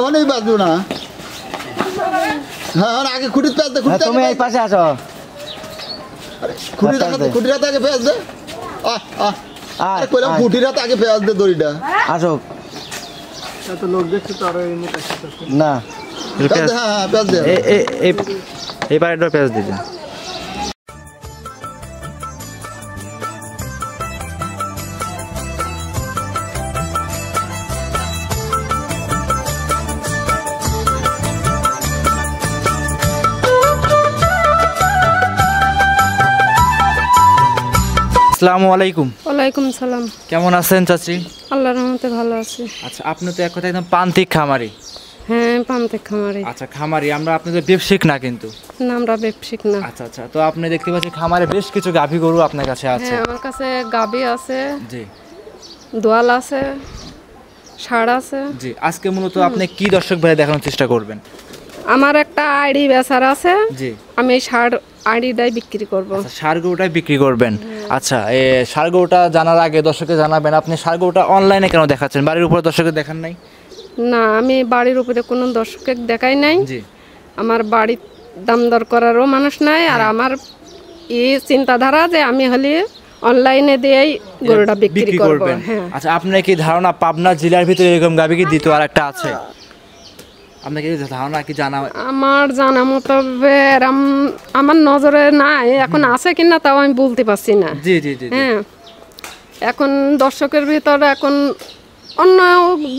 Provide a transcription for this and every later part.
অনেক বাজবো না। হ্যাঁ আগে খুঁটির পেঁয়াজ দে, তুমি এই পাশে আসো। খুঁটির হাতে আগে পেঁয়াজ দে। আরে কইলাম খুঁটির হাতে আগে পেঁয়াজ দে দড়িটা। আসো। এত লোক দেখছি তো আর এমনি না হ্যাঁ পেঁয়াজ দে। এই পাড়েটা পেঁয়াজ দিতে। আসসালামু আলাইকুম। ওয়ালাইকুম সালাম। কেমন আছেন চাচি? আল্লাহর রহমতে ভালো আছি। আচ্ছা, আপনি তো এক কথা একদম প্রান্তিক খামারি। হ্যাঁ প্রান্তিক খামারি। আচ্ছা খামারি, আমরা আপনাদের ব্যবসায়িক না কিন্তু। না আমরা ব্যবসায়িক না। আচ্ছা আচ্ছা, তো আপনি দেখতে পাচ্ছি খামারে বেশ কিছু গাভী গরু আপনার কাছে আছে। হ্যাঁ আমার কাছে গাভী আছে, জি দোয়াল আছে, ষাঁড় আছে। জি, আজকে মূলত আপনি কি দর্শক ভাই দেখানোর চেষ্টা করবেন? আমার একটা আইডি বেচার আছে, জি আমি এই ষাঁড় আইডিটাই বিক্রি করব। আচ্ছা, ষাঁড় গরুটাই বিক্রি করবেন। আচ্ছা, এই ষাঁড় গরুটা জানার আগে দর্শককে জানাবেন, আপনি ষাঁড় গরুটা অনলাইনে কেন দেখাচ্ছেন? বাড়ির উপরে দর্শককে দেখান নাই? না আমি বাড়ির উপরে কোনো দর্শককে দেখাই নাই। জি, আমার বাড়ির দাম দর করারও মানুষ নাই, আর আমার এই চিন্তাধারা যে আমি হলে অনলাইনে দিয়েই গরুটা বিক্রি করব। হ্যাঁ। আচ্ছা, আপনার কি ধারণা পাবনা জেলার ভিতরে এরকম গাভী কি দ্বিতীয় আর একটা আছে? আপনার কি ধারণা, কি জানা? আমার জানা মতো আমার নজরে নাই, এখন আছে কিনা তাও আমি বলতে পারছি না। জি জি জি। হ্যাঁ, এখন দর্শকের ভিতরে এখন অন্য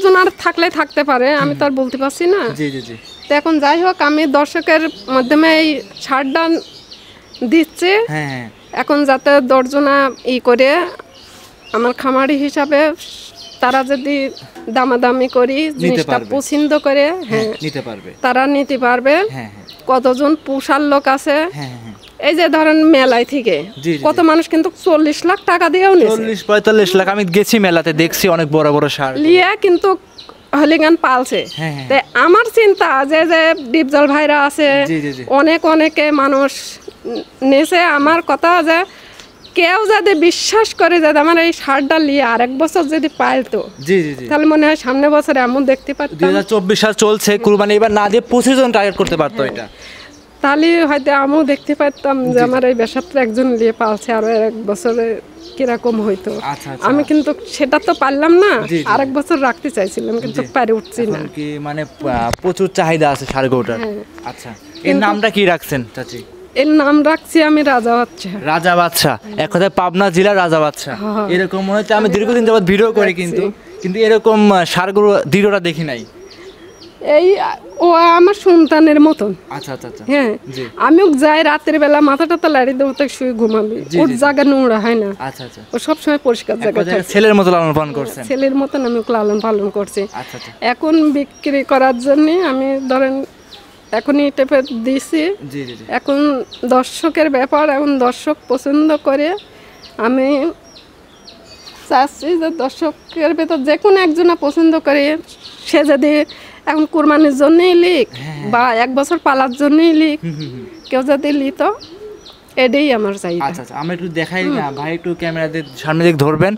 জনার থাকলে থাকতে পারে, আমি তো আর বলতে পারছি না। জি জি জি। তো এখন যাই হোক, আমি দর্শকের মাধ্যমে এই ছাড়টা দিচ্ছি। হ্যাঁ হ্যাঁ। এখন যাতে দর্জনা করে আমার খামারি হিসাবে তারা যদি দামাদামি করি জিনিসটা পছন্দ করে, হ্যাঁ নিতে পারবে, তারা নিতে পারবে। হ্যাঁ হ্যাঁ। কতজন পুষার লোক আছে, হ্যাঁ হ্যাঁ। এই যে ধরেন মেলায় থেকে কত মানুষ কিন্তু 40 লাখ টাকা দিয়েও নিয়েছে, 40-45 লাখ। আমি গেছি মেলাতে, দেখছি অনেক বড় বড় ষাঁড় লিয়া কিন্তু হলিগান পালছে। তাই আমার চিন্তা যে যে ডিপজল ভাইরা আছে, অনেকে মানুষ নেছে। আমার কথা যে কেউ যদি বিশ্বাস করে যে আমার এই ষাঁড়টা লিয়ে আরেক বছর যদি পাইতো, তাহলে মনে হয় সামনে বছরে এমন দেখতে পারতাম। 2024 সাল চলছে, কুরবানি এবার না দিয়ে 25 জন টার্গেট করতে পারতো এটা। তাহলে হয়তো আমিও দেখতে পারতাম যে আমার এই ব্যবসাটা একজন নিয়ে পালছে, আরো এক বছরে কিরকম হইতো। আমি কিন্তু সেটা তো পারলাম না, আরেক বছর রাখতে চাইছিলাম কিন্তু পারে উঠছি না। কি মানে প্রচুর চাহিদা আছে ষাঁড় গরুটার। আচ্ছা, এর নামটা কি রাখছেন চাচি? এর নাম রাখছি আমি রাজা বাচ্চা। রাজা বাচ্চা, এক কথায় পাবনা জেলার রাজা বাচ্চা। এরকম মনে হচ্ছে, আমি দীর্ঘদিন যাবত ভিডিও করি কিন্তু এরকম ষাঁড় গরু দৃঢ়টা দেখি নাই। এই ও আমার সন্তানের মতন। আচ্ছা আচ্ছা আচ্ছা। হ্যাঁ, আমিও যাই রাতের বেলা মাথাটা তো লাড়ি দেবো, তাই শুয়ে ঘুমাবি, ওর জায়গা নোংরা হয় না। আচ্ছা আচ্ছা। ও সবসময় পরিষ্কার জায়গা থাকে। ছেলের মতো লালন পালন করছেন? ছেলের মতন আমি ওকে লালন পালন করছি। আচ্ছা আচ্ছা। এখন বিক্রি করার জন্য আমি ধরেন এখনই টেপে দিছি। এখন দর্শকের ব্যাপার, এখন দর্শক পছন্দ করে। আমি চাচ্ছি যে দর্শকের ভেতর যে কোনো একজনা পছন্দ করে, সে যদি এখন কুরবানির জন্যই লিখ বা এক বছর পালার জন্যই লিখ, কেউ যদি লিত, এটাই আমার চাই। আচ্ছা আচ্ছা, আমরা একটু দেখাই না ভাই, একটু ক্যামেরাতে সামনে দিকে ধরবেন।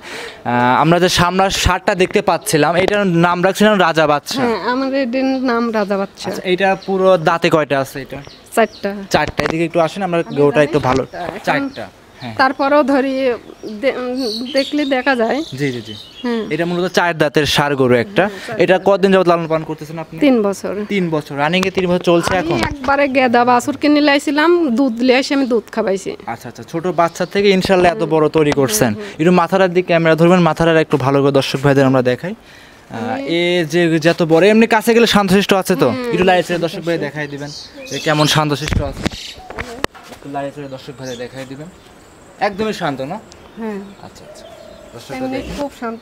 আমরা যে সামনের ষাঁড়টা দেখতে পাচ্ছিলাম, এটার নাম রাখছিলাম রাজা বাচ্চা। হ্যাঁ, আমার এটার নাম রাজা বাচ্চা। এটা পুরো দাঁতে কয়টা আছে? এটা চারটা। এদিকে একটু আসেন, আমরা গোটা একটু ভালো। চারটা। তারপরেও ধরি দেখলে দেখা যায়। জি জি জি। এটা মূলত 4 দাঁতের ষাঁড় গরু একটা। এটা কতদিন যাবত লালন পালন করতেছেন আপনি? 3 বছর। 3 বছর রানিং এ 3 বছর চলছে এখন। একবারে গেদা বাছুর কিনে লাইছিলাম, দুধ লিয়ে এসে আমি দুধ খাওয়াইছি। আচ্ছা আচ্ছা, ছোট বাচ্চা থেকে ইনশাআল্লাহ এত বড় তৈরি করছেন। একটু মাথার দিকে ক্যামেরা ধরবেন, মাথাটা একটু ভালো করে দর্শক ভাইদের আমরা দেখাই। এ যে যত বড়, এমনি কাছে গেলে শান্তশিষ্ট আছে তো, একটু লাইটে দর্শক ভাই দেখাই দিবেন যে কেমন শান্তশিষ্ট আছে। একটু লাইটে দর্শক ভাই দেখাই দিবেন, একদমই শান্ত না? হ্যাঁ। আচ্ছা আচ্ছা, খুব শান্ত।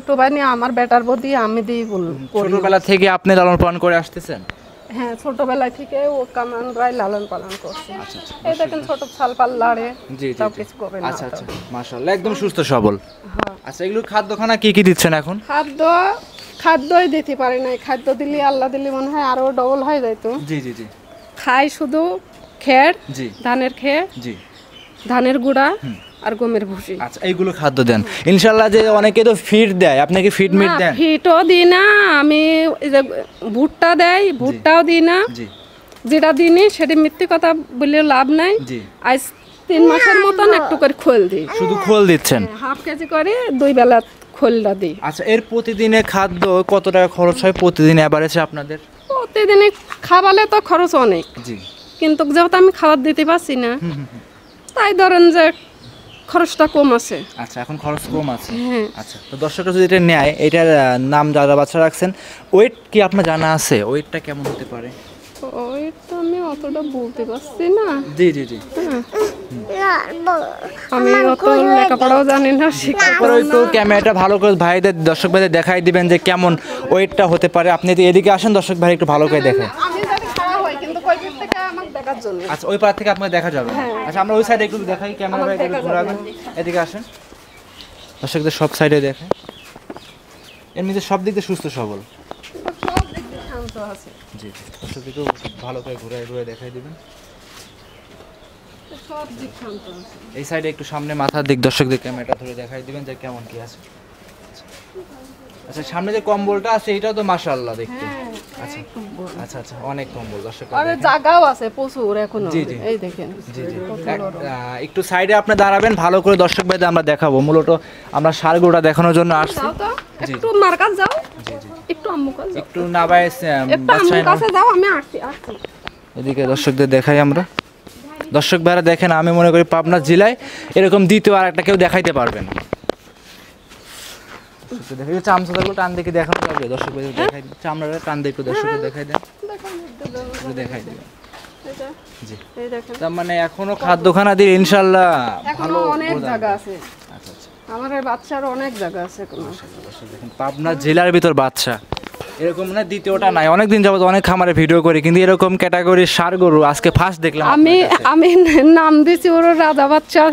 ধুবানি আমার বেটার বদি আমি দিই বলবো। ছোটবেলা থেকে আপনি লালন পালন করে আসতেছেন? হ্যাঁ, ছোটবেলা থেকে ও কামানরাই লালন পালন করছে। আচ্ছা আচ্ছা। এই দেখেন ছোট ছালপাল লাড়ে, সব কিছু করে না। আচ্ছা আচ্ছা, মাশাআল্লাহ, একদম সুস্থ সবল। আচ্ছা, এগুলো খাদ্য খানা কি কি দিচ্ছেন এখন? খাদ্যই দিতে পারি নাই। খাদ্য দিলে আল্লাহ দিলে মনে হয় আরো ডবল হয়ে যাইতো। জি জি জি। খাই শুধু খেড়, ধানের খেড়, ধানের গুঁড়া, আর গমের ভুসি। আচ্ছা, এইগুলো খাদ্য দেন ইনশাল্লাহ। যে অনেকে তো ফিড দেয়, আপনি কি ফিড মিট দেন? ফিটও দিই না আমি, এই যে ভুট্টা দেয় ভুট্টাও দিই না। জি যেটা দিইনি সেটা মিথ্যে কথা বললেও লাভ নাই। জি। আজ 3 মাসের মতন একটু করে খোল দিই। শুধু খোল দিচ্ছেন? হাফ কেজি করে 2 বেলা খোলটা দিই। আচ্ছা, এর প্রতিদিনে খাদ্য কত টাকা খরচ হয় প্রতিদিন এভারেজে আপনাদের? প্রতিদিনে খাওয়ালে তো খরচ অনেক, জি। কিন্তু যেহেতু আমি খাবার দিতে পারছি না, তাই ধরেন যে খরচটা কম আছে। আচ্ছা, এখন খরচ কম আছে। হ্যাঁ। আচ্ছা, তো দর্শকরা যদি এটা নেয়, এটার নাম যারা বাচ্চা রাখছেন, ওয়েট কি আপনার জানা আছে? ওয়েটটা কেমন হতে পারে? ওই তো আমি অতটা বলতে পারছি না। জি জি জি। আমি অত লেখাপড়াও জানি না, তারপরে একটু ক্যামেরাটা ভালো করে ভাইদের, দর্শক ভাইদের দেখাই দিবেন যে কেমন ওয়েটটা হতে পারে। আপনি যদি এদিকে আসেন, দর্শক ভাই একটু ভালো করে দেখেন। আমি যদি খাওয়া হয় কিন্তু কই দিক থেকে আমাকে দেখার জন্য। আচ্ছা, ওই পার থেকে আপনাকে দেখা যাবে। আচ্ছা, আমরা ওই সাইডে একটু দেখাই, ক্যামেরা ভাই একটু ঘোরাবেন, এদিকে আসেন। দর্শকদের সব সাইডে দেখেন, এমনিতে সব দিক দিয়ে সুস্থ সবল। সব দিক দিয়ে শান্ত আছে। জি জি, দর্শকদেরকেও ভালো করে ঘুরে ঘুরে দেখাই দিবেন। সব দিক শান্ত আছে। এই সাইডে একটু সামনে মাথার দিক দর্শকদের ক্যামেরাটা ধরে দেখাই দিবেন যে কেমন কি আছে। আচ্ছা, সামনে যে কম্বলটা আছে এটাও তো মাশাআল্লাহ দেখতে। আচ্ছা আচ্ছা আচ্ছা, অনেক কম্বল দর্শক। আর জায়গাও আছে প্রচুর এখনো। জি জি। এই দেখেন। জি জি, একটু সাইডে আপনি দাঁড়াবেন, ভালো করে দর্শক ভাইদের আমরা দেখাবো। মূলত আমরা ষাঁড়গরুটা দেখানোর জন্য আসছি। যাও তো একটু মার কাছে যাও। জি জি, একটু আম্মু কাছে যাও। একটু না ভাই একটু আম্মু কাছে যাও, আমি আসছি। এদিকে দর্শকদের দেখাই আমরা। দর্শক ভাইরা দেখেন, আমি মনে করি পাবনা জেলায় এরকম দ্বিতীয় আর একটা কেউ দেখাইতে পারবেন। চামচাগুলো টান দেখে দেখানো যাবে দর্শক ভাইদের দেখাই দিন। চামড়াটা টান দেখে দর্শকদের দেখাই দেন, দেখাই দিবেন। জি, এই দেখেন। তার মানে এখনো খাদ্যখানা দিয়ে ইনশাল্লাহ এখনো অনেক বোঝা জায়গা যাবে। আছে। আচ্ছা আচ্ছা, আমার এই বাচ্চার অনেক জায়গা আছে এখনো। দর্শক দেখেন, পাবনা জেলার ভিতর বাচ্চা এরকম না, দ্বিতীয়টা নাই। অনেকদিন যাবত অনেক খামারে ভিডিও করি, কিন্তু এরকম ক্যাটাগরির ষাঁড় গরু আজকে ফার্স্ট দেখলাম। আমি নাম দিছি ওর রাজা বাচ্চা।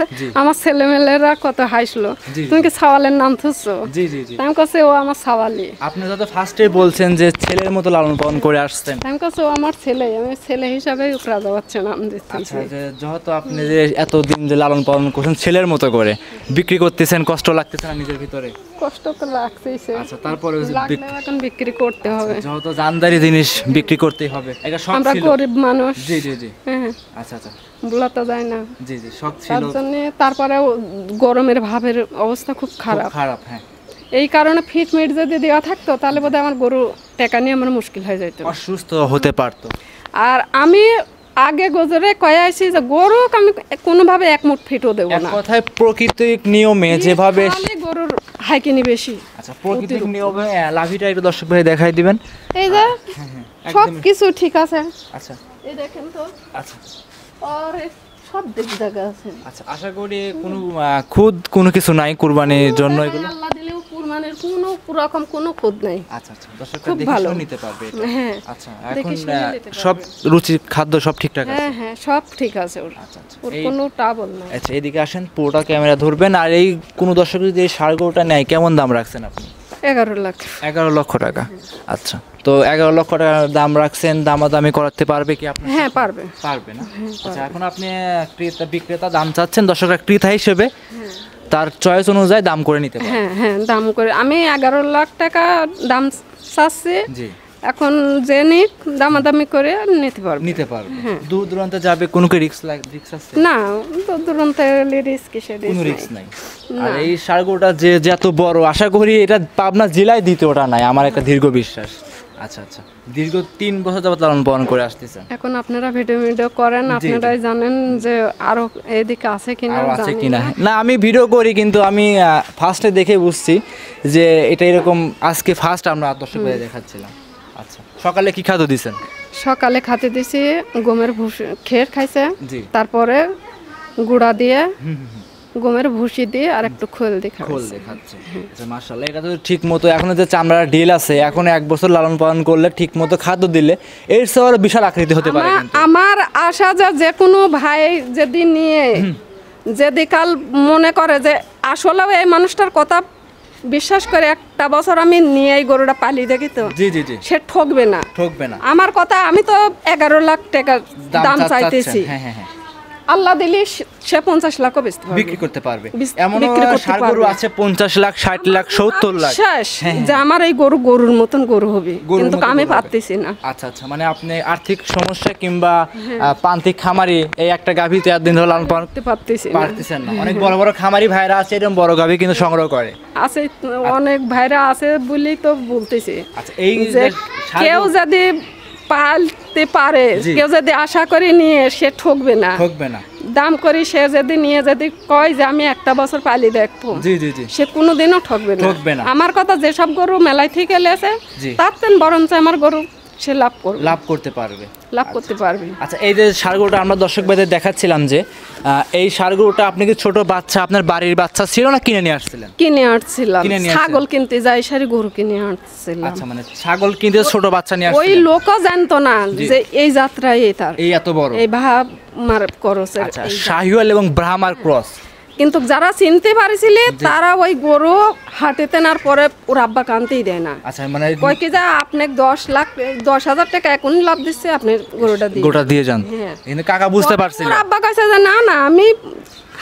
আমার ছেলেমেয়েরা কত হাসলো, জি, তুমি কি সাওয়ালের নাম ধরছো? জি জি জি। আমি কাছে ও আমার সাওয়ালি। আপনি তো ফার্স্টে বলছেন যে ছেলের মতো লালন পালন করে আসছেন। আমি কাছে ও আমার ছেলে, আমি ছেলে হিসাবে ওকে রাজা বাচ্চা নাম দিচ্ছি। আচ্ছা, যে যেহেতু আপনি যে এতদিন যে লালন পালন করছেন ছেলের মতো করে, বিক্রি করতেছেন, কষ্ট লাগতেছে না নিজের ভিতরে? কষ্ট তো লাগছেই। আচ্ছা, তারপরে এখন বিক্রি করতে হবে। যেহেতু জানদারি জিনিস বিক্রি করতেই হবে, এটা শখ আমরা ছিল। গরিব মানুষ। জি জি জি। হ্যাঁ, আচ্ছা আচ্ছা, বলা তো যায় না। জি জি, শখ ছিল। তার জন্য তারপরে গরমের ভাবের অবস্থা খুব খারাপ। খারাপ, হ্যাঁ। এই কারণে ফিট মিট যদি দেওয়া থাকতো তাহলে বোধহয় আমার গরু টাকা নিয়ে আমার মুশকিল হয়ে যেত। অসুস্থ হতে পারতো। আর আমি আগে গজরে কয়ে আইছি যে গরু আমি কোনোভাবে এক মুঠ ফিটও দেবো এক না। কথায় প্রাকৃতিক নিয়মে যেভাবে। খালি গরুর হাইকিনি বেশি। আচ্ছা, প্রাকৃতিক নিয়মে লাভিটা একটু দর্শক ভাই দেখাই দিবেন। এই যে সব কিছু ঠিক আছে। আচ্ছা এই দেখেন তো, আচ্ছা আর সব দিক জায়গা আছে। আচ্ছা, আশা করি কোনো খুদ কোনো কিছু নাই কুরবানির জন্য এগুলো। আল্লাহ দিলেও কুরবানির কোনো রকম কোনো খুদ নাই। আচ্ছা আচ্ছা, দর্শকরা খুব দেখে ভালো। শুনে নিতে পারবে এটা। হ্যাঁ, আচ্ছা, দেখে এখন শুনে নিতে পারবে। সব রুচি খাদ্য সব ঠিকঠাক আছে? হ্যাঁ হ্যাঁ, সব ঠিক আছে ওর। আচ্ছা আচ্ছা, ওর এই কোনো ট্রাবল নাই। আচ্ছা, এদিকে আসেন, পুরোটা ক্যামেরা ধরবেন। আর এই কোনো দর্শক যদি এই ষাঁড় গরুটা নেয়, কেমন দাম রাখছেন আপনি? 11 লাখ। 11 লক্ষ টাকা। আচ্ছা, তো 11 লক্ষ টাকা দাম রাখছেন, দামাদামি করাতে পারবে কি আপনি? হ্যাঁ পারবে। পারবে না? আচ্ছা, এখন আপনি ক্রেতা বিক্রেতা দাম চাচ্ছেন, দর্শকরা ক্রেতা হিসেবে তার চয়েস অনুযায়ী দাম করে নিতে পারবে। হ্যাঁ হ্যাঁ, দাম করে আমি 11 লাখ টাকা দাম চাচ্ছি। জি, এখন যে নিক দামাদামি করে নিতে পারবে। নিতে পারবে। দূর দূরান্তে যাবে, কোনো কি রিস্ক আছে? না, দূর দূরান্তে রিস্ক কিসের কোনো রিস্ক রিস্ক নাই। আর এই ষাঁড়গরুটা যে যত বড়, আশা করি এটা পাবনা জেলায় দ্বিতীয়টা নাই, আমার একটা দীর্ঘ বিশ্বাস। আচ্ছা আচ্ছা, দীর্ঘ 3 বছর যাবত লালন পালন করে আসতেছেন। এখন আপনারা ভিডিও করেন, আপনারাই জানেন যে আরো এদিকে আছে কিনা। আরো আছে কিনা? না, আমি ভিডিও করি, কিন্তু আমি ফার্স্টে দেখে বুঝছি যে এটা এরকম। আজকে ফার্স্ট আমরা দর্শক ভাই দেখাচ্ছিলাম। আচ্ছা, সকালে কি খাদ্য দিছেন? সকালে খাতে দিছি গমের ভুসি, খের খাইছে। জি। তারপরে গুঁড়া দিয়ে গমের ভুসি দিয়ে আর একটু খোল দিয়ে খোল খাওয়াইছে। দেখাচ্ছে। আচ্ছা, মাশাআল্লাহ, এটা তো ঠিক মতো। এখন যে চামড়ার ডিল আছে, এখন 1 বছর লালন পালন করলে, ঠিক মতো খাদ্য দিলে এর চেয়ে বিশাল আকৃতি হতে পারে কিন্তু। আমার আশা যে কোনো ভাই যদি নিয়ে যদি কাল মনে করে যে আসলেও এই মানুষটার কথা বিশ্বাস করে একটা বছর আমি নিয়ে এই গরুটা পালিয়ে দেখি, তো জি জি জি, সে ঠকবে না। ঠকবে না। আমার কথা, আমি তো 11 লাখ টাকা দাম চাইতেছি। হ্যাঁ হ্যাঁ হ্যাঁ, আল্লাহ দিলে সে 50 লাখও বেচতে পারবে, বিক্রি করতে পারবে। এমন বিক্রি করতে ষাঁড় গরু পারবে। আছে 50 লাখ, 60 লাখ, 70 লাখ। শেষ হ্যাঁ, যে আমার এই গরুর মতন গরু হবে, গরুর কিন্তু মতো আমি গরু হবে। পারতেছি না। আচ্ছা আচ্ছা, মানে আপনি আর্থিক সমস্যা কিংবা প্রান্তিক খামারি এই একটা গাভীতে এতদিন ধরে লালন পালন করতে পারতেছি না। পারতেছেন না। অনেক বড় বড় খামারি ভাইরা আছে এরকম বড় গাভী কিন্তু সংগ্রহ করে। আছে অনেক ভাইরা আছে বলেই তো বলতেছি আচ্ছা, এই যে যে ষাঁড় কেউ গরু- যদি পালতে পারে, জি। কেউ যদি আশা করে নিয়ে সে ঠকবে না। ঠকবে না। দাম করে সে যদি নিয়ে যদি কয় যে আমি একটা বছর পালি দেখবো, জি জি জি। সে কোনোদিনও ঠকবে ঠকবে না। আমার কথা যেসব গরু মেলায় থেকে লেছে জি। তার তেন বরঞ্চ আমার গরু সে লাভ করবে, লাভ করতে পারবে। লাভ করতে পারবে। আচ্ছা, এই যে ষাঁড় গরুটা আমরা দর্শক ভাইদের দেখাচ্ছিলাম যে এই ষাঁড় গরুটা আপনি কি ছোট বাচ্চা আপনার বাড়ির বাচ্চা ছিল না কিনে নিয়ে আসছিলেন? কিনে আসছিলাম, কিনে নিয়ে ছাগল কিনতে যাই সারি গরু কিনে আসছিলাম। আচ্ছা, মানে ছাগল কিনতে ছোট বাচ্চা নিয়ে ওই আসছিলেন? লোকও জানতো না জি। যে এই যাত্রায় এই তার এই এত বড়। এই ভাব মার করছে। আচ্ছা, শাহিওয়াল এবং ব্রাহ্মার ক্রস। কিন্তু যারা চিনতে পারিছিল তারা ওই গরু হাটে তেনার পরে ওর আব্বা কানতেই দেয় না। আচ্ছা, মানে কয় কি যা আপনি 10,00,000 টাকা এখনই লাভ দিচ্ছে, আপনি গরুটা দিয়ে গোটা দিয়ে যান। হ্যাঁ। কিন্তু কাকা বুঝতে পারছিল। ওর আব্বা কাছে যে না না আমি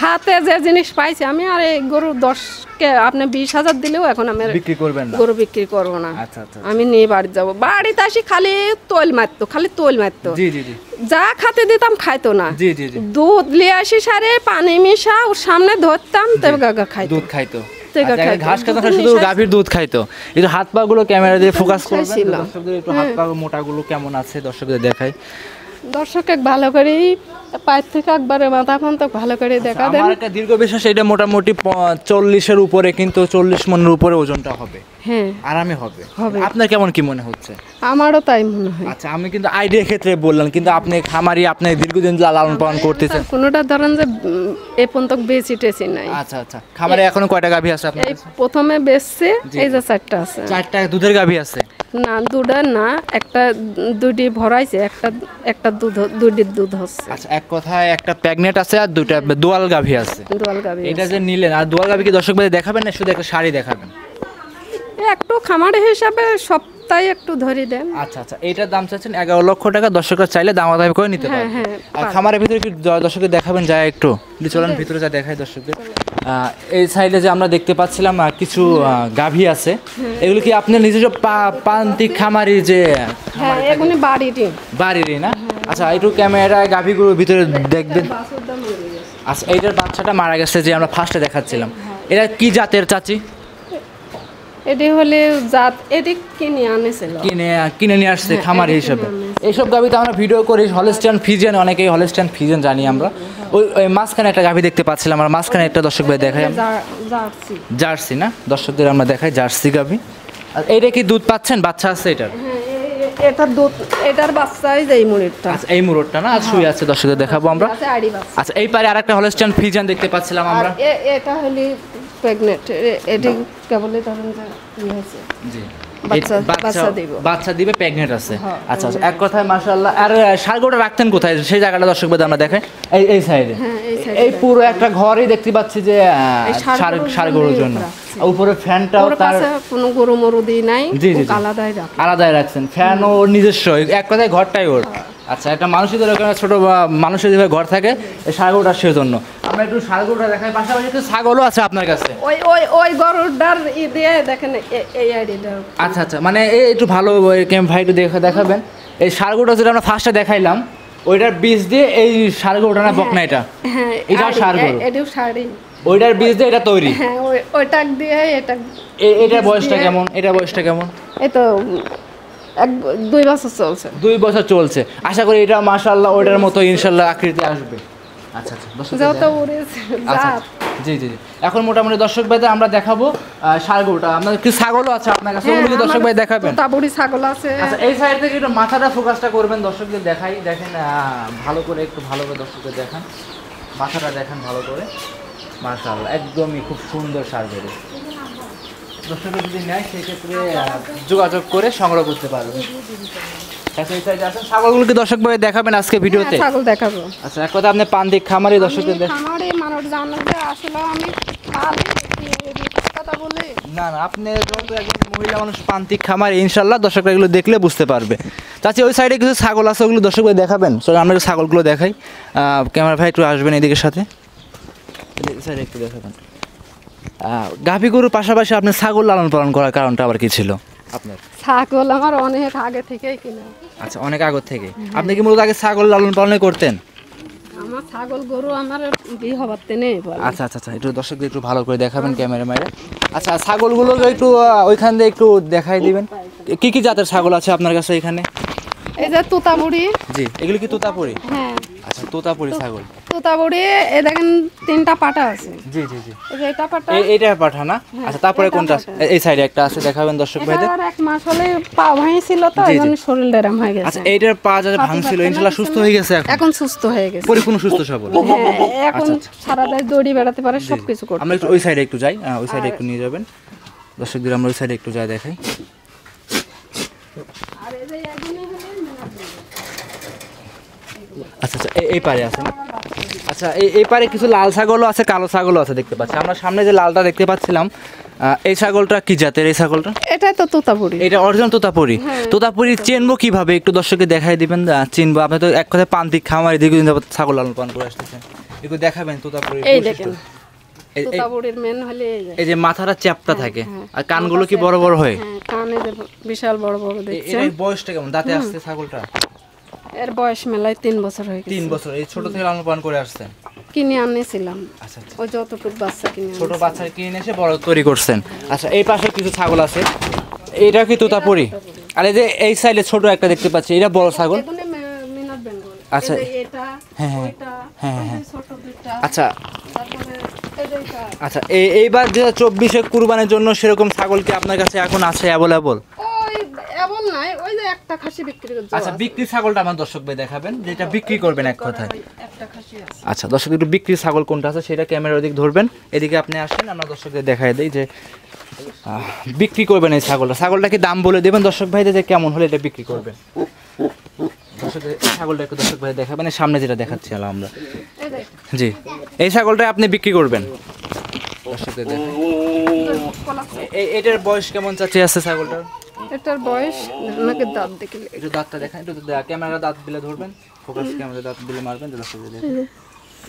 হাতে যে জিনিস পাইছি আমি আর এই গরু 10কে আপনি 20,000 দিলেও এখন আমি আর বিক্রি করবেন না। গরু বিক্রি করবো না। আচ্ছা আচ্ছা। আমি নিয়ে বাড়ি যাবো। বাড়িতে আসি খালি তোল মারতো। জি জি জি যা খাতে দিতাম খাইতো না। জি জি জি। দুধ লিয়ে আসি সারে পানি মিশা ওর সামনে ধরতাম তবে গাগা খাইতো। দুধ খাইতো। তেগা আচ্ছা, খাইতো। ঘাস খেতো না, দুধ শুধু মিশাই- গাভীর দুধ খাইতো। একটু হাত পা গুলো ক্যামেরা দিয়ে ফোকাস করবেন, মিশাইছিল। দর্শকদের একটু হাত পা মোটা গুলো কেমন আছে দর্শকদের দেখাই। দর্শক ভালো করে পায়ের থেকে একবারে মাথা পর্যন্ত ভালো করে দেখা দেন। আমার একটা দীর্ঘ বিশ্বাস এটা মোটামুটি 40-এর উপরে, কিন্তু 40 মনের উপরে ওজনটা হবে, হ্যাঁ আরামে হবে। হবে। আপনার কেমন কি মনে হচ্ছে? আমারও তাই মনে হয়। আচ্ছা, আমি কিন্তু আইডিয়ার ক্ষেত্রে বললাম, কিন্তু আপনি খামারি, আপনি দীর্ঘদিন লালন পালন করতেছেন। কোনোটা ধরেন যে এ পর্যন্ত বেশি টেছি নাই। আচ্ছা আচ্ছা, খামারে এখনো কয়টা গাভী আছে আপনার এই কাছে? প্রথমে বেচছে এই যে 4টা আছে। 4টা দুধের গাভী আছে। না দুটা না, একটা দুটি ভরাইছে, একটা দুটির দুধ হচ্ছে। আচ্ছা, এক কথায় একটা প্রেগনেন্ট আছে আর দুইটা দোয়াল গাভী আছে। দোয়াল গাবি এটা যে নিলেন, আর দোয়াল গাভী কি দর্শক ভাই দেখাবেন না শুধু একটা শাড়ি দেখাবেন? একটু খামার হিসাবে সপ্তাহে একটু ধরে দেন। আচ্ছা আচ্ছা, এইটার দাম চাচ্ছেন 11 লক্ষ টাকা। দর্শকরা চাইলে দামাদামি করে নিতে হ্যাঁ, পারে। হ্যাঁ, আর খামারের ভিতরে কি দর্শকদের দেখাবেন যায় একটু? চলেন ভিতরে যা দেখাই দর্শকদের। এই সাইডে যে আমরা দেখতে পাচ্ছিলাম কিছু গাভী আছে, এগুলো কি আপনার নিজস্ব প্রান্তিক খামারি যে হ্যাঁ এগুলি বাড়িরই। বাড়িরই না? আচ্ছা, একটু ক্যামেরায় গাভীগুলোর ভিতরে দেখবেন। আচ্ছা, এইটার বাচ্চাটা মারা গেছে যে আমরা ফার্স্টে দেখাচ্ছিলাম, এটা কি জাতের চাচি? এটি হলে জাত, এটি কিনে আনেছিল। কিনে নিয়ে আসছে খামারি হিসেবে। এইসব গাভীতে আমরা ভিডিও করি, হলস্টাইন ফ্রিজিয়ান, অনেকেই হলস্টাইন ফ্রিজিয়ান জানি আমরা। ওই মাঝখানে একটা গাভী দেখতে পাচ্ছিলাম, আর মাঝখানে একটা দর্শক ভাই দেখাই আমরা। জার্সি। জার্সি না? দর্শকদের আমরা দেখাই জার্সি গাভী। আর এইটা কি দুধ পাচ্ছেন? বাচ্চা আছে এটার? এটার দুধ, এটার বাচ্চাই যে এই মুড়িটা আচ্ছা, এই মুরটটা না? আর শুয়ে আছে, দর্শকদের দেখাবো আমরা। আছে আড়ি বাচ্চা। আচ্ছা, এই পারে আরেকটা হলস্টাইন ফ্রিজিয়ান দেখতে পাচ্ছিলাম আর আমরা। এটা হলে প্রেগনেন্ট, এটি কেবলই ধরেন যে ইয়ে হয়েছে। জি, বাচ্চা দিব। বাচ্চা দিবে, প্রেগনেন্ট আছে। হ্যাঁ, আচ্ছা আচ্ছা, এক কথায় মাশাআল্লাহ। আর ষাঁড়গোটা রাখতেন কোথায়? সেই জায়গাটা দর্শক ভাই আমরা দেখাই। এই সাইডে, হ্যাঁ, এই side এই পুরো একটা ঘরই দেখতে পাচ্ছি যে এই ষাঁড়গরুর জন্য। রাখছি। উপরে ফ্যানটাও ওর তার কাছে কোনো গরু মরু দিই নাই, জি, জি, ওকে জি। আলাদাই রাখি। আলাদাই রাখছেন, ফ্যান ও নিজস্ব, এক কথায় ঘরটাই ওর। আচ্ছা, একটা মানুষের ওখানে ছোট মানুষের যেভাবে ঘর থাকে, এই ষাঁড়গরুটা সেজন্য। আমরা একটু ষাঁড়গরুটা দেখাই, পাশাপাশি একটু ছাগলও আছে আপনার কাছে। ওই গরুটার দিয়ে দেখেন এই আইডিটা। আচ্ছা আচ্ছা, মানে একটু ভালো ভাই একটু দেখাবেন। এই ষাঁড়গরুটা যেটা আমরা ফার্স্টে দেখাইলাম, ওইটার বীজ দিয়ে এই ষাঁড়গরুটা না বকনা এটা? হ্যাঁ এটা ষাঁড়গরু, এটিও শাড়ি। ওইটার বীজ দিয়ে এটা তৈরি। হ্যাঁ ওইটা দিয়ে এটা। এটার বয়সটা কেমন? এটার বয়সটা কেমন? এই তো 2 বছর চলছে। 2 বছর চলছে। আশা করি এটা মাশাআল্লাহ ওইটার মতো ইনশাআল্লাহ আকৃতি আসবে। আচ্ছা আচ্ছা, দর্শক যত উড়েছে আচ্ছা, জাত। জি জি জি। এখন মোটামুটি দর্শক ভাইদের আমরা দেখাবো ষাঁড়গরুটা। আপনার কি ছাগলও আছে আপনার কাছে? ওগুলো কি দর্শক ভাই দেখাবেন? তাবুড়ি ছাগল আছে। আচ্ছা, এই সাইড থেকে একটু মাথাটা ফোকাসটা করবেন, দর্শকদের দেখাই। দেখেন ভালো করে, একটু ভালো করে দর্শকদের দেখান, মাথাটা দেখেন ভালো করে। মাশাআল্লাহ, একদমই খুব সুন্দর ষাঁড়গরু। দর্শকের যদি নেয় সেক্ষেত্রে যোগাযোগ করে সংগ্রহ করতে পারবে। আচ্ছা, এই সাইডে আছেন ছাগলগুলো কি দর্শক ভাই দেখাবেন আজকে ভিডিওতে? হ্যাঁ, ছাগল দেখাবো। আচ্ছা, এক কথা আপনি পান্তিক খামারি দর্শকদের খামারে মানুষ জানে যে আসলে আমি পালি, কথা কথা বলে? না না, আপনি যেহেতু একজন মহিলা মানুষ, প্রান্তিক খামার, ইনশাল্লাহ দর্শকরা এগুলো দেখলে বুঝতে পারবে। চাচি ওই সাইডে কিছু ছাগল আছে, ওগুলো দর্শকদের দেখাবেন? চলো আমরা একটু ছাগলগুলো দেখাই। ক্যামেরা ভাই একটু আসবেন এদিকের সাথে, সাইডে একটু দেখাবেন। গাভী গরুর পাশাপাশি আপনি ছাগল লালন পালন করার কারণটা আবার কি ছিল আপনার? ছাগল আমার অনেক আগে থেকেই কিনা। আচ্ছা, অনেক আগে থেকে আপনি কি মূলত আগে ছাগল লালন পালন করতেন? আমার ছাগল গরু আমার বিয়ে হবাতে নেই বলে। আচ্ছা আচ্ছা আচ্ছা, একটু দর্শকদের একটু ভালো করে দেখাবেন ক্যামেরা মাইরে। আচ্ছা, ছাগলগুলো একটু ওইখান দিয়ে একটু দেখাই দিবেন। কি কি জাতের ছাগল আছে আপনার কাছে এখানে? এই যে তোতাবুড়ি। জি, এগুলো কি তোতাপুরি? হ্যাঁ, আচ্ছা, তোতাপুরি ছাগল। তোতাবুড়ি এই দেখেন 3টা পাটা আছে। জি জি জি, এই যে এটা পাটা, এইটা পাঠা না? আচ্ছা, তারপরে কোনটা? এই সাইডে একটা আছে, দেখাবেন দর্শক ভাইদের। এটা আর 1 মাস হলে পা ভাঙছিল তো, জি, জি। এজন্য শরীর ডেরাম হয়ে গেছে। আচ্ছা, এইটার পা যা ভাঙছিল ইনশাআল্লাহ সুস্থ হয়ে গেছে এখন? এখন সুস্থ হয়ে গেছে। পরিপূর্ণ সুস্থ সবল। হ্যাঁ, এখন আচ্ছা, আচ্ছা। সারা রাত দৌড়ি বেড়াতে পারে, সবকিছু করতে। আমরা একটু ওই সাইডে একটু যাই, ওই সাইডে একটু নিয়ে যাবেন দর্শকদের, আমরা ওই সাইডে একটু যাই দেখাই। আর এই যে এগুলো হলো আচ্ছা আচ্ছা, এই পারে আছে না? আচ্ছা, এই পারে কিছু লাল ছাগলও আছে, কালো ছাগলও আছে দেখতে পাচ্ছি আমরা। সামনে যে লালটা দেখতে পাচ্ছিলাম, এই ছাগলটা কি জাতের? এই ছাগলটা এটাই তো তোতাবুড়ি। এটা অরিজিনাল তোতাপুরি। তোতাপুরি চিনবো কিভাবে একটু দর্শককে দেখাই দিবেন? চিনবো, আপনি তো এক কথায় প্রান্তিক খামার, এদিকে ছাগল লালন পালন করে আসতেছেন, একটু দেখাবেন তোতাপুরি। এই দেখেন তোতাবুড়ির মেন হলে এই যে মাথাটা চ্যাপটা থাকে, আর কানগুলো কি বড় বড় হয়? হ্যাঁ, কানে যে বিশাল বড় বড় দেখছেন। এর বয়সটা কেমন? দাঁতে আসছে ছাগলটা? এর বয়স মেলায় 3 বছর হয়ে গেছে। 3 বছর। এই ছোট থেকে লালন পালন করে আসছেন? কিনে আনিয়েছিলাম। আচ্ছা আচ্ছা, ওই যতটুকু বাচ্চা কিনে ছোট বাচ্চা কিনে এসে বড় তৈরি করছেন। আচ্ছা, এই পাশে কিছু ছাগল আছে, এটা কি তোতাপুরি? আর এই যে এই সাইডে ছোট একটা দেখতে পাচ্ছি, এটা বড় ছাগল। এগুলো মিনার বেঙ্গল। আচ্ছা, এই যে এটা, হ্যাঁ, হ্যাঁ, ওইটা, হ্যাঁ, ওই যে হ্যাঁ। ছোট দুইটা, আচ্ছা তারপরে এই যে এটা। আচ্ছা, এইবার 2024-এ কুরবানির জন্য সেরকম ছাগল কি আপনার কাছে এখন আছে অ্যাভেলেবল? ওই এমন নাই, ওই যে একটা খাসি বিক্রি করতে। আচ্ছা, বিক্রি ছাগলটা আমার দর্শক ভাই দেখাবেন, যেটা বিক্রি করবেন এক কথায়। একটা খাসি আছে। আচ্ছা, দর্শক একটু বিক্রি ছাগল কোনটা আছে সেটা ক্যামেরার ওদিকে ধরবেন, এদিকে আপনি আসেন, আমরা দর্শকদের দেখাই দিই যে বিক্রি করবেন এই ছাগলটা। ছাগলটা কি দাম বলে দেবেন দর্শক ভাইদের যে কেমন হলে এটা বিক্রি করবেন? ছাগলটা একটু দর্শক ভাই দেখাবেন, সামনে যেটা দেখাচ্ছি আমরা। এই দেখ, জি, এই ছাগলটা আপনি বিক্রি করবেন দর্শকদের দেখাই। এটার বয়স কেমন চাচ্ছি আছে ছাগলটার? এটার বয়স নাকি দাঁত দেখলে একটু দাঁতটা দেখান, একটু ক্যামেরা দাঁত দিলে ধরবেন, ফোকাস ক্যামেরা দাঁত দিলে মারবেন দর্শকদের দেখেন।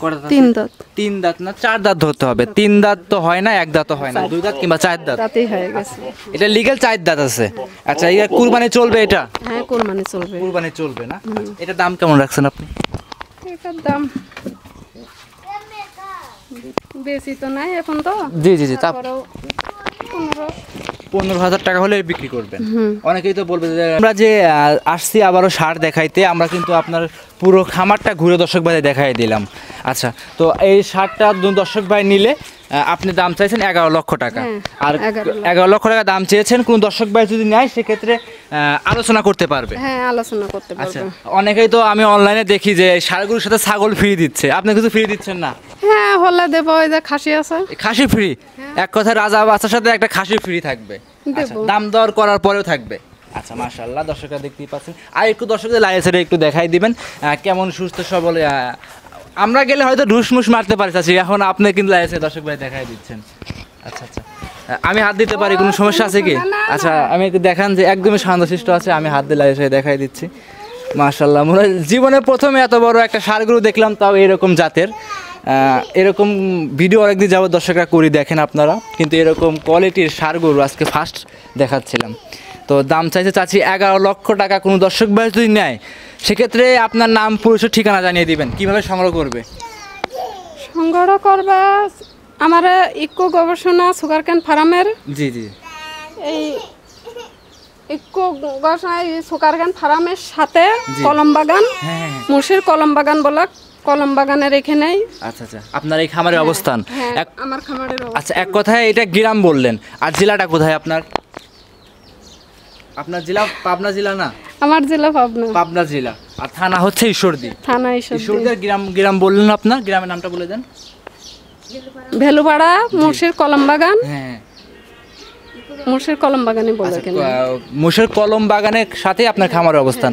কয়টা দাঁত? 3 দাঁত। 3 দাঁত না 4 দাঁত ধরতে হবে। 3 দাঁত তো হয় না, 1 দাঁত হয় না, 2 দাঁত কিংবা 4 দাঁত। দাঁতই হয়ে গেছে। এটা লিগ্যাল 4 দাঁত আছে। আচ্ছা, এটা কুরবানি চলবে? এটা হ্যাঁ, কোরবানি চলবে। কুরবানি চলবে না? আচ্ছা, এটার দাম কেমন রাখছেন আপনি? এটার দাম বেশি তো নাই এখন তো। জি জি জি, তারপরেও 15,000 টাকা হলে বিক্রি করবেন। অনেকেই তো বলবে যে আমরা যে আসছি আবারও সার দেখাইতে, আমরা কিন্তু আপনার পুরো খামারটা ঘুরে দর্শক ভাই দেখাই দিলাম। আচ্ছা, তো এই সারটা দর্শক ভাই নিলে আপনি দাম চাইছেন 11 লক্ষ টাকা, আর 11 লক্ষ টাকা দাম চেয়েছেন। কোন দর্শক ভাই যদি নেয় সেক্ষেত্রে আলোচনা করতে পারবে। হ্যাঁ, আলোচনা করতে আচ্ছা, পারবে। অনেকেই তো আমি অনলাইনে দেখি যে সারগুলোর সাথে ছাগল ফ্রি দিচ্ছে, আপনি কিছু ফ্রি দিচ্ছেন না? হ্যাঁ, হলে দেবো। ওই যে খাসি আছে, খাসি ফ্রি, এক কথায় রাজা বাচ্চার সাথে একটা খাসি ফ্রি থাকবে। আচ্ছা, দেবো। দাম দর করার পরেও থাকবে। আচ্ছা, মাশাআল্লাহ, দর্শকরা দেখতেই পাচ্ছেন। আর একটু দর্শকদের লাইসের একটু দেখাই দিবেন কেমন সুস্থ সবল। আমরা গেলে হয়তো ঢুসমুস মারতে পারি চাচ্ছি, এখন আপনি কিন্তু লাইসে দর্শক ভাই দেখাই দিচ্ছেন। আচ্ছা আচ্ছা, আমি হাত দিতে পারি, কোনো সমস্যা আছে কি? আচ্ছা, আমি একটু দেখান যে একদমই শান্তশিষ্ট আছে, আমি হাত দিয়ে লাইসে দেখাই দিচ্ছি। মাশাআল্লাহ, মনে হয় জীবনে প্রথমে এত বড় একটা ষাঁড় দেখলাম, তাও এরকম জাতের। এরকম ভিডিও অনেকদিন যাবত দর্শকরা করি, দেখেন আপনারা, কিন্তু এরকম কোয়ালিটির ষাঁড় গরু আজকে ফার্স্ট দেখাচ্ছিলাম। তো দাম চাইছে চাচ্ছি 11 লক্ষ টাকা। কোনো দর্শক ভাই যদি নেয় সেক্ষেত্রে আপনার নাম, পরিচয়, ঠিকানা জানিয়ে দিবেন, কিভাবে সংগ্রহ করবে? সংগ্রহ করবে আমার ইকো গবেষণা সুগারকেন ফার্মের। জি জি, এই ইকো গবেষণা সুগারকেন ফার্মের সাথে কলম বাগান, হ্যাঁ হ্যাঁ, মুর্শির কলম বাগান বলা, কলম বাগানের এখানেই। আচ্ছা আচ্ছা, আপনার এই খামারের অবস্থান? হ্যাঁ, আমার খামারের অবস্থান। আচ্ছা, এক কথায় এটা গ্রাম বললেন, আর জেলাটা কোথায় আপনার? আপনার জেলা পাবনা জেলা না? আমার জেলা পাবনা। পাবনা জেলা। আর থানা হচ্ছে ঈশ্বরদী। থানা ঈশ্বরদীর গ্রাম বললেন আপনার, গ্রামের নামটা বলে দেন। ভেলুপাড়া, মুর্শির কলম বাগান। হ্যাঁ, মোষের কলম বাগানে বলে কেন মোষের কলম বাগানের সাথে আপনার খামারের অবস্থান।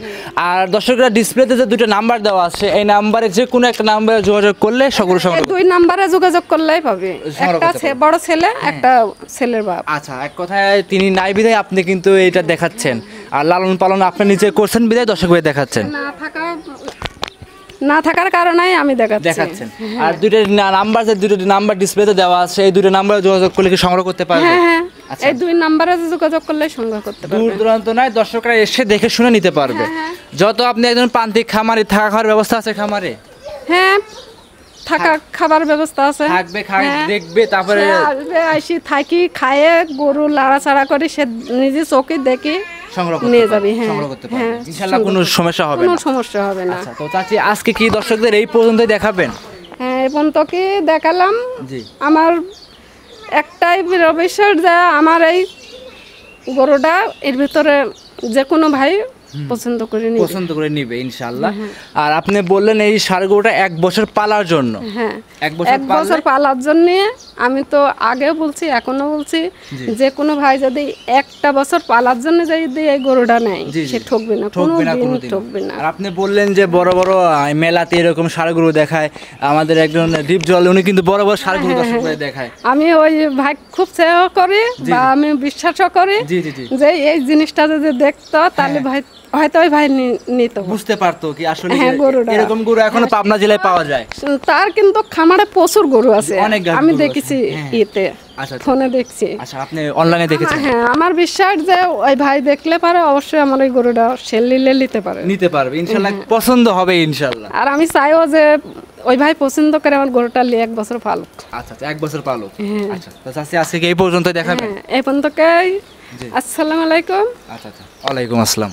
আর দর্শকরা ডিসপ্লেতে যে দুটো নাম্বার দেওয়া আছে এই নাম্বারে যে কোনো একটা নাম্বারে যোগাযোগ করলে সকল এই সংগ্রহ। 2 নাম্বারে যোগাযোগ করলেই পাবে, একটা বড় ছেলে একটা ছেলের বাপ। আচ্ছা, এক কথায় তিনি নাই বিধায় আপনি কিন্তু এটা দেখাচ্ছেন, আর লালন পালন আপনি নিজে করছেন বিধায় দর্শক ভাই দেখাচ্ছেন, না থাকার কারণেই আমি দেখাচ্ছেন। আর দুটো নাম্বার, যে দুটো নাম্বার ডিসপ্লেতে দেওয়া আছে এই দুটো নাম্বারে যোগাযোগ করলে কি সংগ্রহ করতে পারবে? হ্যাঁ, এই 2 নাম্বারে যোগাযোগ করলে সংগ্রহ করতে পারবে। দূর দূরান্ত নয়, দর্শকরা এসে দেখে শুনে নিতে পারবে। যত আপনি একজন প্রান্তিক খামারে, থাকা খাওয়ার ব্যবস্থা আছে খামারে? হ্যাঁ, থাকা খাবার ব্যবস্থা আছে, থাকবে, দেখবে, তারপরে আসবে, আসি থাকি, খায়ে গরু লাড়াচাড়া করে সে নিজে চোখে দেখে সংগ্রহ নিয়ে যাবে। হ্যাঁ, সংগ্রহ করতে পারবে ইনশাআল্লাহ, কোনো সমস্যা হবে না। কোনো সমস্যা হবে না। আচ্ছা, তো চাচি আজকে কি দর্শকদের এই পর্যন্তই দেখাবেন? হ্যাঁ, এই পর্যন্ত কি দেখালাম। জি, আমার একটাই বিষয় যে আমার এই গরুটা এর ভিতরে যে কোনো ভাই পছন্দ করে নিবে ইনশাআল্লাহ। আর আপনি বললেন এই ষাঁড় গরুটা 1 বছর পালার জন্য। হ্যাঁ, 1 বছর পালার জন্য আমি তো আগেও বলছি এখনো বলছি যে কোনো ভাই যদি 1টা বছর পালার জন্য যদি এই গরুটা নেয় সে ঠকবে না, কোনোদিন ঠকবে না। আর আপনি বললেন যে বড় বড় মেলাতে এরকম ষাঁড় গরু দেখায়, আমাদের একজন ডিপ জল উনি কিন্তু বড় বড় ষাঁড় গরু দর্শক ভাই দেখায়। আমি ওই ভাই খুব চেষ্টা করি বা আমি বিশ্বাসও করি যে এই জিনিসটা যদি দেখতো তাহলে ভাই হয়তো ওই ভাই নিত, বুঝতে পারতো কি আসলে এরকম গরু এখনো পাবনা জেলায় পাওয়া যায়। তার কিন্তু খামারে প্রচুর গরু আছে, আমি দেখেছি ইতে ফোনে দেখছি। আচ্ছা, আপনি অনলাইনে দেখেছেন? হ্যাঁ, আমার বিশ্বাস যে ওই ভাই দেখলে পারে অবশ্যই আমার ওই গরুটা সেল নিতে পারবে ইনশাআল্লাহ, পছন্দ হবে ইনশাআল্লাহ। আর আমি চাইও যে ওই ভাই পছন্দ করে আমার গরুটা 1 বছর পালুক। আচ্ছা, 1 বছর পালুক। আচ্ছা, তো চাচি আজকে এই পর্যন্ত দেখাবেন? এই পর্যন্তই। আসসালামু আলাইকুম। আচ্ছা, ওয়ালাইকুম আসসালাম।